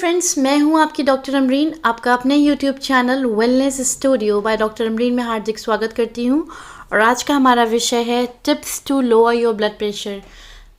Friends, मैं हूं आपकी डॉक्टर अमरीन। आपका अपने YouTube channel wellness studio by doctor Amreen में हार्दिक स्वागत करती हूं। और आज का हमारा विषय है tips to lower your blood pressure.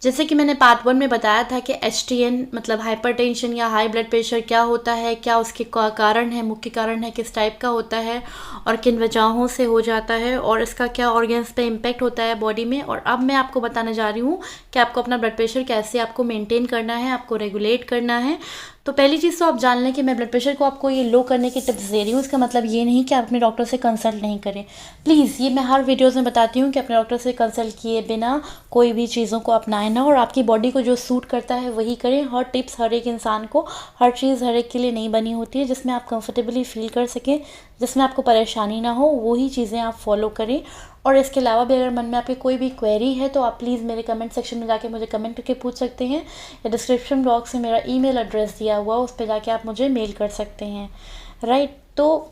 जैसे कि मैंने पार्ट 1 में बताया था कि एचटीएन मतलब हाइपरटेंशन या हाई ब्लड प्रेशर क्या होता है, क्या उसके कारण है, मुख्य कारण है, किस टाइप का होता है और किन वजहों से हो जाता है और इसका क्या ऑर्गन्स पे इम्पैक्ट होता है बॉडी में। और अब मैं आपको बताने जा रही हूँ कि आपको अपना ब्लड प्रेशर कैसे आपको मेंटेन करना है, आपको रेगुलेट करना है। तो पहली चीज़ तो आप जान लें कि मैं ब्लड प्रेशर को आपको ये लो करने की टिप्स दे रही हूँ, इसका मतलब ये नहीं कि आप अपने डॉक्टर से कंसल्ट नहीं करें। प्लीज़, ये मैं हर वीडियोज़ में बताती हूँ कि अपने डॉक्टर से कंसल्ट किए बिना कोई भी चीज़ों को अपनाएं ना, और आपकी बॉडी को जो सूट करता है वही करें। हर टिप्स हर एक इंसान को, हर चीज़ हर एक के लिए नहीं बनी होती है। जिसमें आप कंफर्टेबली फील कर सकें, जिसमें आपको परेशानी ना हो, वही चीज़ें आप फॉलो करें। और इसके अलावा भी अगर मन में आपकी कोई भी क्वेरी है तो आप प्लीज़ मेरे कमेंट सेक्शन में जाके मुझे कमेंट करके पूछ सकते हैं, या डिस्क्रिप्शन बॉक्स में मेरा ईमेल एड्रेस दिया हुआ, उस पर जाके आप मुझे मेल कर सकते हैं। राइट, तो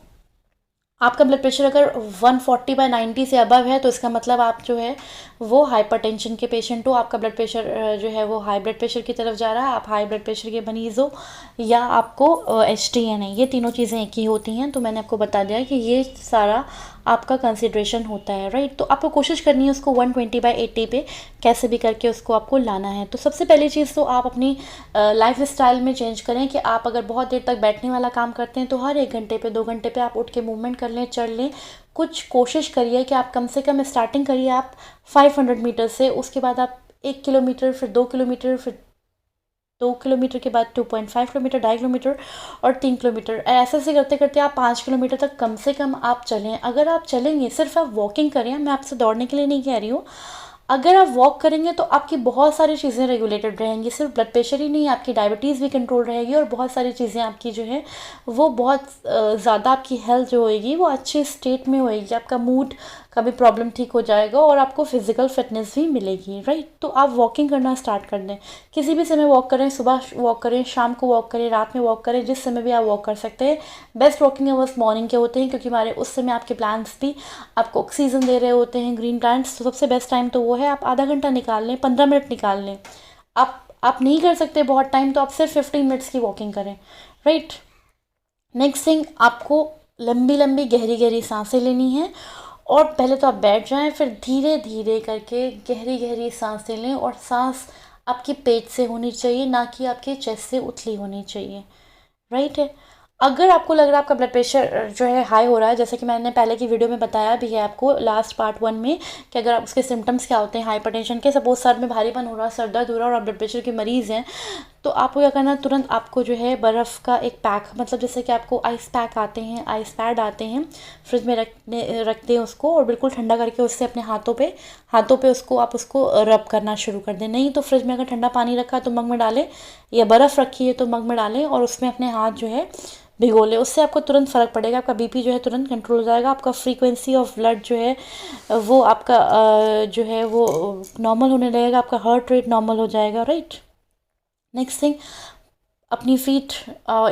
आपका ब्लड प्रेशर अगर 140/90 से अबव है तो इसका मतलब आप जो है वो हाइपरटेंशन के पेशेंट हो। आपका ब्लड प्रेशर जो है वो हाई ब्लड प्रेशर की तरफ जा रहा है, आप हाई ब्लड प्रेशर के मरीज़ हो, या आपको एचटीएन है। ये तीनों चीज़ें एक ही होती हैं। तो मैंने आपको बता दिया कि ये सारा आपका कंसिड्रेशन होता है। राइट, तो आपको कोशिश करनी है उसको 120/80 पे कैसे भी करके उसको आपको लाना है। तो सबसे पहली चीज़ तो आप अपनी लाइफ स्टाइल में चेंज करें कि आप अगर बहुत देर तक बैठने वाला काम करते हैं तो हर 1 घंटे पे 2 घंटे पे आप उठ के मूवमेंट कर लें, चल लें। कुछ कोशिश करिए कि आप कम से कम स्टार्टिंग करिए आप 500 मीटर से, उसके बाद आप 1 किलोमीटर, फिर 2 किलोमीटर, फिर 2 किलोमीटर के बाद 2.5 किलोमीटर, 2.5 किलोमीटर और 3 किलोमीटर। ऐसे ऐसे करते करते आप 5 किलोमीटर तक कम से कम आप चलें। अगर आप चलेंगे, सिर्फ आप वॉकिंग करें, मैं आपसे दौड़ने के लिए नहीं कह रही हूँ, अगर आप वॉक करेंगे तो आपकी बहुत सारी चीज़ें रेगुलेटेड रहेंगी। सिर्फ ब्लड प्रेशर ही नहीं, आपकी डायबिटीज़ भी कंट्रोल रहेगी और बहुत सारी चीज़ें आपकी जो है वो बहुत ज़्यादा, आपकी हेल्थ जो होएगी वो अच्छे स्टेट में होएगी। आपका मूड का भी प्रॉब्लम ठीक हो जाएगा और आपको फिजिकल फिटनेस भी मिलेगी। राइट, तो आप वॉकिंग करना स्टार्ट कर दें। किसी भी समय वॉक करें, सुबह वॉक करें, शाम को वॉक करें, रात में वॉक करें, जिस समय भी आप वॉक कर सकते हैं। बेस्ट वॉकिंग आवर्स मॉर्निंग के होते हैं, क्योंकि हमारे उस समय आपके प्लांट्स भी आपको ऑक्सीजन दे रहे होते हैं, ग्रीन प्लांट्स। तो सबसे बेस्ट टाइम तो वो है। आप आधा घंटा निकाल लें, 15 मिनट निकाल लें। आप नहीं कर सकते बहुत टाइम तो आप सिर्फ 15 मिनट्स की वॉकिंग करें। राइट, नेक्स्ट थिंग, आपको लंबी लंबी गहरी गहरी सांसें लेनी है। और पहले तो आप बैठ जाएं, फिर धीरे धीरे करके गहरी गहरी सांसें लें। और सांस आपके पेट से होनी चाहिए, ना कि आपके चेस्ट से उथली होनी चाहिए। राइट है। अगर आपको लग रहा है आपका ब्लड प्रेशर जो है हाई हो रहा है, जैसे कि मैंने पहले की वीडियो में बताया भी है आपको लास्ट पार्ट 1 में, कि अगर आप उसके सिम्टम्स क्या होते हैं हाइपरटेंशन के, सपोज सर में भारीपन हो रहा है, सर दर्द हो रहा है और आप ब्लड प्रेशर के मरीज़ हैं, तो आपको क्या करना है, तुरंत आपको जो है बर्फ़ का एक पैक, मतलब जैसे कि आपको आइस पैक आते हैं, आइस पैड आते हैं, फ्रिज में रखते हैं उसको, और बिल्कुल ठंडा करके उससे अपने हाथों पे उसको आप उसको रब करना शुरू कर दें। नहीं तो फ्रिज में अगर ठंडा पानी रखा है तो मग में डालें, या बर्फ़ रखी है तो मग में डालें और उसमें अपने हाथ जो है भिगो लें। उससे आपको तुरंत फ़र्क पड़ेगा, आपका बीपी जो है तुरंत कंट्रोल हो जाएगा, आपका फ्रीक्वेंसी ऑफ ब्लड जो है वो आपका जो है वो नॉर्मल होने लगेगा, आपका हार्ट रेट नॉर्मल हो जाएगा। राइट, नेक्स्ट थिंग, अपनी फीट,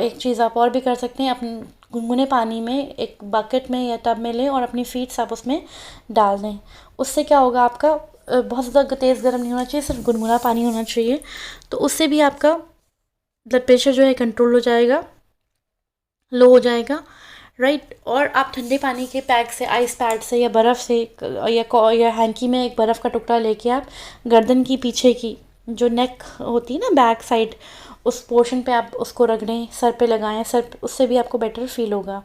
एक चीज़ आप और भी कर सकते हैं, अपने गुनगुने पानी में एक बकेट में या टब में लें और अपनी फीट्स आप उसमें डाल दें। उससे क्या होगा, आपका बहुत ज़्यादा तेज़ गर्म नहीं होना चाहिए, सिर्फ गुनगुना पानी होना चाहिए। तो उससे भी आपका ब्लड प्रेशर जो है कंट्रोल हो जाएगा, लो हो जाएगा। राइट, और आप ठंडे पानी के पैक से, आइस पैड से, या बर्फ़ से, या हैंकी में एक बर्फ़ का टुकड़ा लेके आप गर्दन की पीछे की जो नेक होती है ना, बैक साइड, उस पोर्शन पे आप उसको रगड़ें, सर पे लगाएं, उससे भी आपको बेटर फील होगा।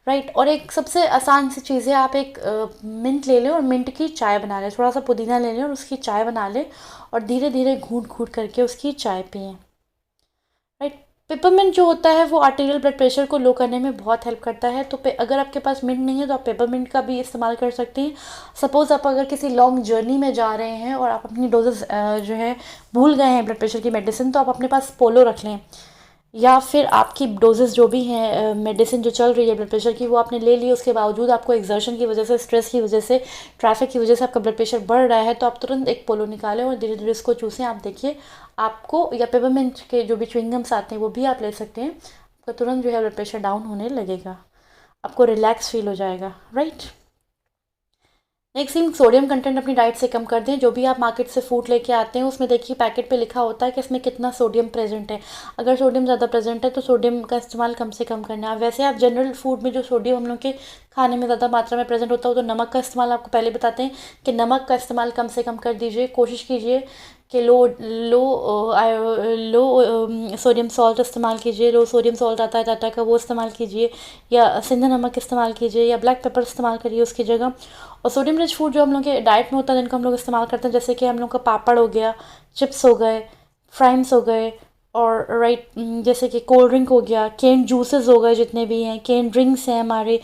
राइट, और एक सबसे आसान सी चीज़ है, आप एक मिंट ले लें और मिंट की चाय बना लें, थोड़ा सा पुदीना ले लें और उसकी चाय बना लें और धीरे धीरे घूंट घूंट करके उसकी चाय पिएँ। राइट, पेपरमिंट जो होता है वो आर्टेरियल ब्लड प्रेशर को लो करने में बहुत हेल्प करता है। तो अगर आपके पास मिंट नहीं है तो आप पेपरमिंट का भी इस्तेमाल कर सकते हैं। सपोज़ आप अगर किसी लॉन्ग जर्नी में जा रहे हैं और आप अपनी डोजेस जो है भूल गए हैं ब्लड प्रेशर की मेडिसिन, तो आप अपने पास पोलो रख लें, या फिर आपकी डोजेस जो भी हैं मेडिसिन जो चल रही है ब्लड प्रेशर की, वो आपने ले ली, उसके बावजूद आपको एक्सर्शन की वजह से, स्ट्रेस की वजह से, ट्रैफिक की वजह से आपका ब्लड प्रेशर बढ़ रहा है, तो आप तुरंत एक पोलो निकालें और धीरे धीरे उसको चूसें। आप देखिए आपको, या पेपरमिंट के जो भी च्युइंगम्स आते हैं वो भी आप ले सकते हैं, आपका तुरंत जो है ब्लड प्रेशर डाउन होने लगेगा, आपको रिलैक्स फील हो जाएगा। Right, next thing, sodium content अपनी डाइट से कम कर दें। जो भी आप मार्केट से फूड लेके आते हैं उसमें देखिए पैकेट पे लिखा होता है कि इसमें कितना सोडियम प्रेजेंट है। अगर सोडियम ज़्यादा प्रेजेंट है तो सोडियम का इस्तेमाल कम से कम करना है। वैसे आप जनरल फूड में जो सोडियम हम लोग के खाने में ज़्यादा मात्रा में प्रेजेंट होता है, तो नमक का इस्तेमाल आपको पहले बताते हैं कि नमक का इस्तेमाल कम से कम कर दीजिए। कोशिश कीजिए कि लो सोडियम सॉल्ट इस्तेमाल कीजिए। लो सोडियम सॉल्ट आता है टाटा का, वो इस्तेमाल कीजिए, या सिंधा नमक इस्तेमाल कीजिए, या ब्लैक पेपर इस्तेमाल करिए उसकी जगह। और सोडियम रिच फूड जो हम लोग के डाइट में होता है जिनको हम लोग इस्तेमाल करते हैं, जैसे कि हम लोग का पापड़ हो गया, चिप्स हो गए, फ्राइम्स हो गए, और जैसे कि कोल्ड ड्रिंक हो गया, केन जूसेस हो गए जितने भी हैं, केन ड्रिंक्स हैं हमारे,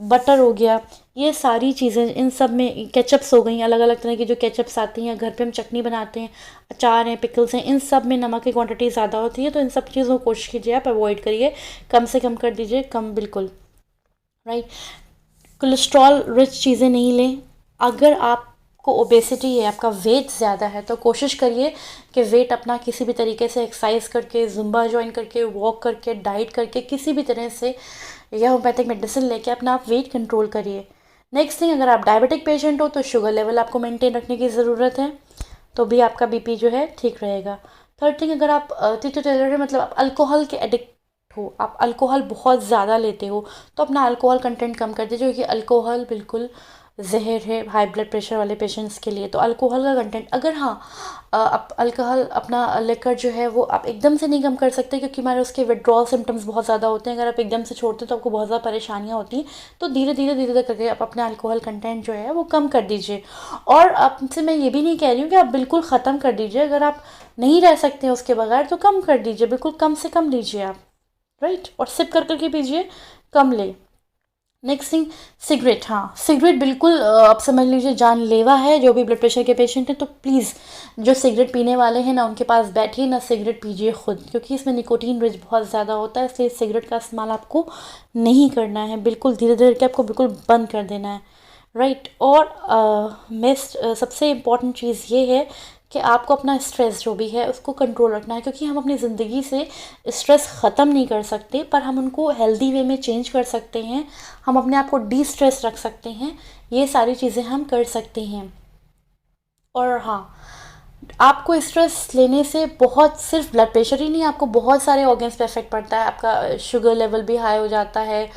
बटर हो गया, ये सारी चीज़ें, इन सब में केचप्स हो गई, अलग अलग तरह की जो केचप्स आती हैं, घर पे हम चटनी बनाते हैं, अचार हैं, पिकल्स हैं, इन सब में नमक की क्वांटिटी ज़्यादा होती है। तो इन सब चीज़ों को कोशिश कीजिए आप अवॉइड करिए, कम से कम कर दीजिए, कम बिल्कुल। राइट। कोलेस्ट्रॉल रिच चीज़ें नहीं लें। अगर आपको ओबेसिटी है, आपका वेट ज़्यादा है, तो कोशिश करिए कि वेट अपना किसी भी तरीके से एक्सरसाइज करके, जुम्बा ज्वाइन करके, वॉक करके, डाइट करके, किसी भी तरह से या होम्योपैथिक मेडिसिन लेके अपना आप वेट कंट्रोल करिए। नेक्स्ट थिंग, अगर आप डायबिटिक पेशेंट हो तो शुगर लेवल आपको मेंटेन रखने की ज़रूरत है, तो भी आपका बीपी जो है ठीक रहेगा। थर्ड थिंग, अगर आप टीटोटलर है, मतलब आप अल्कोहल के एडिक्ट हो, आप अल्कोहल बहुत ज़्यादा लेते हो, तो अपना अल्कोहल कंटेंट कम कर दीजिए, क्योंकि अल्कोहल बिल्कुल जहर है हाई ब्लड प्रेशर वाले पेशेंट्स के लिए। तो अल्कोहल का कंटेंट, अगर हाँ आप अल्कोहल अपना लेकर जो है वो आप एकदम से नहीं कम कर सकते, क्योंकि हमारे उसके विड्रॉल सिम्टम्स बहुत ज़्यादा होते हैं। अगर आप एकदम से छोड़ते हैं तो आपको बहुत ज़्यादा परेशानियाँ होती हैं। तो धीरे धीरे धीरे धीरे करके आप अपना अल्कोहल कंटेंट जो है वो कम कर दीजिए। और आपसे मैं ये भी नहीं कह रही हूँ कि आप बिल्कुल ख़त्म कर दीजिए। अगर आप नहीं रह सकते हैं उसके बगैर तो कम कर दीजिए, बिल्कुल कम से कम लीजिए आप। राइट। और सिप कर करके पीजिए, कम ले। Next thing, cigarette. हाँ, सिगरेट बिल्कुल आप समझ लीजिए जानलेवा है। जो भी ब्लड प्रेशर के पेशेंट हैं तो प्लीज़ जो सिगरेट पीने वाले हैं ना उनके पास बैठिए ना सिगरेट पीजिए खुद, क्योंकि इसमें निकोटीन रिच बहुत ज़्यादा होता है। इसलिए सिगरेट का इस्तेमाल आपको नहीं करना है, बिल्कुल धीरे धीरे करके आपको बिल्कुल बंद कर देना है। राइट। और सबसे इम्पॉर्टेंट चीज़ ये है कि आपको अपना स्ट्रेस जो भी है उसको कंट्रोल रखना है, क्योंकि हम अपनी ज़िंदगी से स्ट्रेस ख़त्म नहीं कर सकते, पर हम उनको हेल्दी वे में चेंज कर सकते हैं। हम अपने आप को डी स्ट्रेस रख सकते हैं, ये सारी चीज़ें हम कर सकते हैं। और हाँ, आपको स्ट्रेस लेने से बहुत सिर्फ ब्लड प्रेशर ही नहीं, आपको बहुत सारे ऑर्गन्स पे इफेक्ट पड़ता है। आपका शुगर लेवल भी हाई हो जाता है,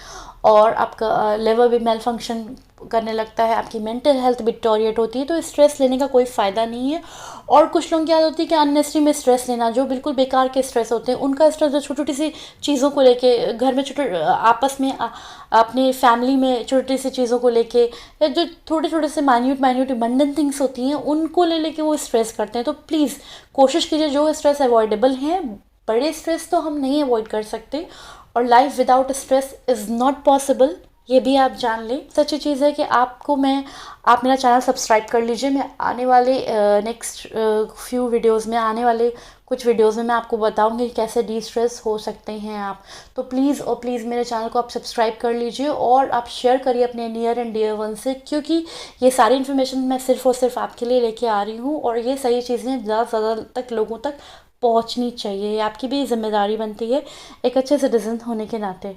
और आपका लिवर भी मेल फंक्शन करने लगता है, आपकी मेंटल हेल्थ भी डिटोरिएट होती है। तो स्ट्रेस लेने का कोई फ़ायदा नहीं है। और कुछ लोग क्या होती है कि अननेसेसरी में स्ट्रेस लेना, जो बिल्कुल बेकार के स्ट्रेस होते हैं, उनका स्ट्रेस जो छोटी छोटी सी चीज़ों को लेके, घर में छोटे आपस में अपनी फैमिली में छोटी सी चीज़ों को लेके, या जो थोड़े थोड़े से माइन्यूट बंडन थिंग्स होती हैं उनको ले लेके वो स्ट्रेस करते हैं। तो प्लीज़ कोशिश कीजिए जो स्ट्रेस अवॉइडेबल हैं, बड़े स्ट्रेस तो हम नहीं अवॉइड कर सकते, और life without stress is not possible, ये भी आप जान लें। सच्ची चीज़ है कि आप मेरा चैनल सब्सक्राइब कर लीजिए। मैं आने वाले नेक्स्ट फ्यू वीडियोस में, आने वाले कुछ वीडियोस में मैं आपको बताऊंगी कैसे डी स्ट्रेस हो सकते हैं आप। तो प्लीज़ और प्लीज़ मेरे चैनल को आप सब्सक्राइब कर लीजिए, और आप शेयर करिए अपने नियर एंड डियर वन से, क्योंकि ये सारी इन्फॉर्मेशन मैं सिर्फ और सिर्फ आपके लिए लेके आ रही हूँ, और ये सही चीज़ें ज़्यादा से ज़्यादा तक लोगों तक पहुँचनी चाहिए। ये आपकी भी जिम्मेदारी बनती है एक अच्छे सिटीजन होने के नाते।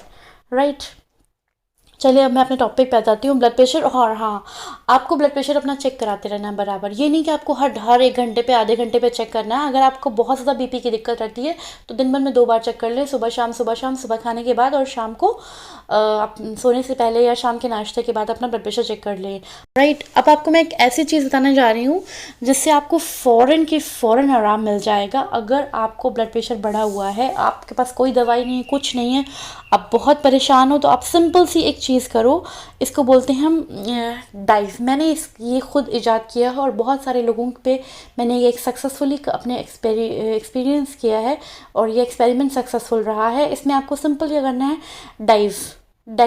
राइट। चलिए अब मैं अपने टॉपिक पे आ जाती हूँ, ब्लड प्रेशर। और हाँ, आपको ब्लड प्रेशर अपना चेक कराते रहना है बराबर। ये नहीं कि आपको हर 1 घंटे पे, आधे घंटे पे चेक करना है। अगर आपको बहुत ज़्यादा बीपी की दिक्कत रहती है तो दिन भर में 2 बार चेक कर लें, सुबह शाम, सुबह शाम, सुबह खाने के बाद, और शाम को आप सोने से पहले या शाम के नाश्ते के बाद अपना ब्लड प्रेशर चेक कर लें। राइट। अब आपको मैं एक ऐसी चीज़ बताने जा रही हूँ जिससे आपको फ़ौरन आराम मिल जाएगा। अगर आपको ब्लड प्रेशर बढ़ा हुआ है, आपके पास कोई दवाई नहीं है, कुछ नहीं है, आप बहुत परेशान हो, तो आप सिंपल सी एक चीज़ करो, इसको बोलते हैं हम डाइव। मैंने ये खुद इजाद किया है, और बहुत सारे लोगों पे मैंने ये एक सक्सेसफुली अपने एक्सपीरियंस किया है, और ये एक्सपेरिमेंट सक्सेसफुल रहा है। इसमें आपको सिंपल क्या करना है, डाइव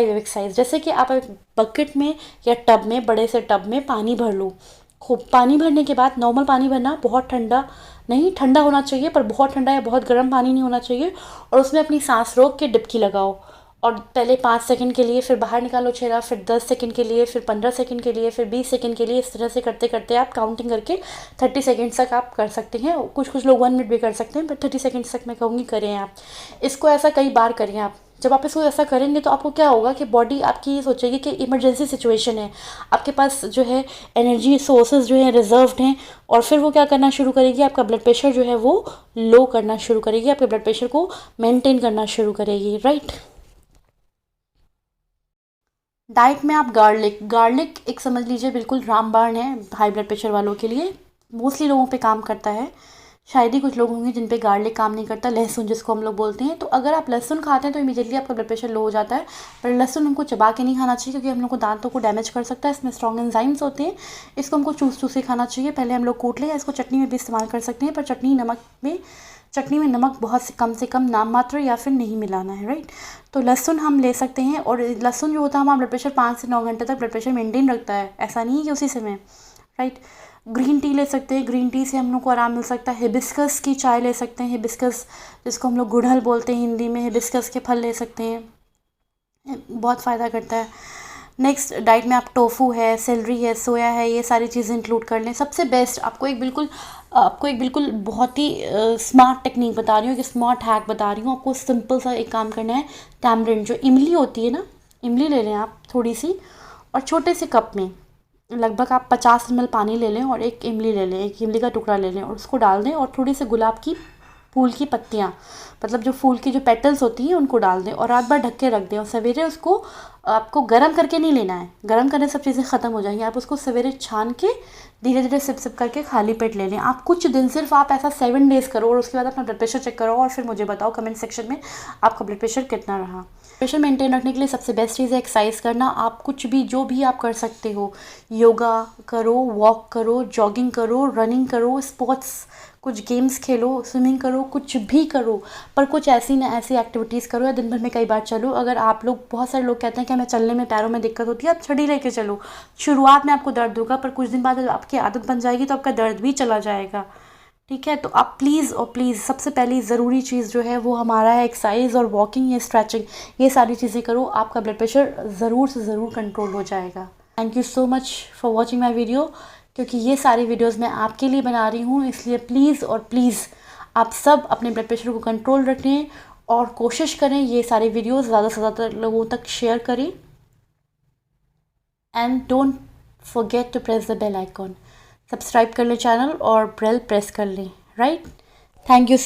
एक्सरसाइज। जैसे कि आप एक बकेट में या टब में, बड़े से टब में पानी भर लो। खूब पानी भरने के बाद नॉर्मल पानी भरना, बहुत ठंडा नहीं, ठंडा होना चाहिए पर बहुत ठंडा या बहुत गर्म पानी नहीं होना चाहिए। और उसमें अपनी सांस रोक के डुबकी लगाओ, और पहले 5 सेकंड के लिए, फिर बाहर निकालो चेहरा, फिर 10 सेकंड के लिए, फिर 15 सेकंड के लिए, फिर 20 सेकंड के लिए। इस तरह से करते करते आप काउंटिंग करके 30 सेकंड तक आप कर सकते हैं। कुछ लोग 1 मिनट भी कर सकते हैं, पर 30 सेकंड तक मैं कहूँगी करें आप इसको। ऐसा कई बार करें आप, जब आप इसको ऐसा करेंगे तो आपको क्या होगा कि बॉडी आपकी ये सोचेगी कि इमरजेंसी सिचुएशन है, आपके पास जो है एनर्जी सोर्सेज जो है रिजर्व्ड हैं, और फिर वो क्या करना शुरू करेगी, आपका ब्लड प्रेशर जो है वो लो करना शुरू करेगी, आपके ब्लड प्रेशर को मेंटेन करना शुरू करेगी, राइट। डाइट में आप गार्लिक, गार्लिक एक समझ लीजिए बिल्कुल रामबाण है हाई ब्लड प्रेशर वालों के लिए। मोस्टली लोगों पे काम करता है, शायद ही कुछ लोग होंगे जिन पे गार्लिक काम नहीं करता। लहसुन जिसको हम लोग बोलते हैं, तो अगर आप लहसुन खाते हैं तो इमीडिएटली आपका ब्लड प्रेशर लो हो जाता है। पर लहसुन हमको चबा के नहीं खाना चाहिए, क्योंकि हम लोग को दांतों को डैमेज कर सकता है, इसमें स्ट्रॉन्ग एंजाइम्स होते हैं। इसको हमको चूस चूस के खाना चाहिए। पहले हम लोग कूट लें, या इसको चटनी में भी इस्तेमाल कर सकते हैं, पर चटनी में नमक बहुत से कम नाम मात्र या फिर नहीं मिलाना है, राइट। तो लहसुन हम ले सकते हैं, और लहसुन जो होता है हमारा ब्लड प्रेशर 5 से 9 घंटे तक ब्लड प्रेशर मेंटेन रखता है, ऐसा नहीं है कि उसी समय, राइट। ग्रीन टी ले सकते हैं, ग्रीन टी से हम लोग को आराम मिल सकता है। हिबिस्कस की चाय ले सकते हैं, हिबिस्कस जिसको हम लोग गुड़हल बोलते हैं हिंदी में, हिबिस्कस के फल ले सकते हैं, बहुत फ़ायदा करता है। नेक्स्ट डाइट में आप टोफू है, सेलरी है, सोया है, ये सारी चीज़ें इंक्लूड कर लें। सबसे बेस्ट आपको एक बिल्कुल बहुत ही स्मार्ट टेक्निक बता रही हूँ, एक स्मार्ट हैक बता रही हूँ आपको। सिंपल सा एक काम करना है, टैमरिंड जो इमली होती है ना, इमली ले लें आप थोड़ी सी, और छोटे से कप में लगभग आप 50 ml पानी ले लें, और एक इमली ले लें, एक इमली का टुकड़ा ले लें, और उसको डाल दें, और थोड़ी सी गुलाब की फूल की पत्तियाँ, मतलब जो फूल की जो पेटल्स होती हैं उनको डाल दें, और रात भर ढक के रख दें। और सवेरे उसको आपको गर्म करके नहीं लेना है, गर्म करने से सब चीज़ें ख़त्म हो जाएंगी। आप उसको सवेरे छान के धीरे धीरे सिप सिप करके खाली पेट ले लें। आप कुछ दिन सिर्फ आप ऐसा 7 डेज़ करो, और उसके बाद अपना ब्लड प्रेशर चेक करो, और फिर मुझे बताओ कमेंट सेक्शन में आपका ब्लड प्रेशर कितना रहा। प्रेशर मेंटेन रखने के लिए सबसे बेस्ट चीज़ है एक्सरसाइज करना। आप कुछ भी जो भी आप कर सकते हो, योगा करो, वॉक करो, जॉगिंग करो, रनिंग करो, स्पोर्ट्स कुछ गेम्स खेलो, स्विमिंग करो, कुछ भी करो, पर कुछ ऐसी ना ऐसी एक्टिविटीज़ करो, या दिन भर में कई बार चलो। अगर आप लोग, बहुत सारे लोग कहते हैं कि हमें चलने में पैरों में दिक्कत होती है, आप छड़ी लेके चलो। शुरुआत में आपको दर्द होगा, पर कुछ दिन बाद जब आपकी आदत बन जाएगी तो आपका दर्द भी चला जाएगा, ठीक है। तो आप प्लीज़ और प्लीज़, सबसे पहली ज़रूरी चीज़ जो है वो हमारा है एक्सरसाइज और वॉकिंग या स्ट्रेचिंग, ये सारी चीज़ें करो, आपका ब्लड प्रेशर ज़रूर से ज़रूर कंट्रोल हो जाएगा। Thank you so much for watching my video, क्योंकि ये सारी वीडियोज़ मैं आपके लिए बना रही हूँ, इसलिए प्लीज़ और प्लीज़ आप सब अपने ब्लड प्रेशर को कंट्रोल रखें, और कोशिश करें ये सारी वीडियोज़ ज़्यादा से ज़्यादा लोगों तक शेयर करें। And don't forget to press the bell icon, subscribe कर लें चैनल, और बेल प्रेस कर लें, राइट। Thank you so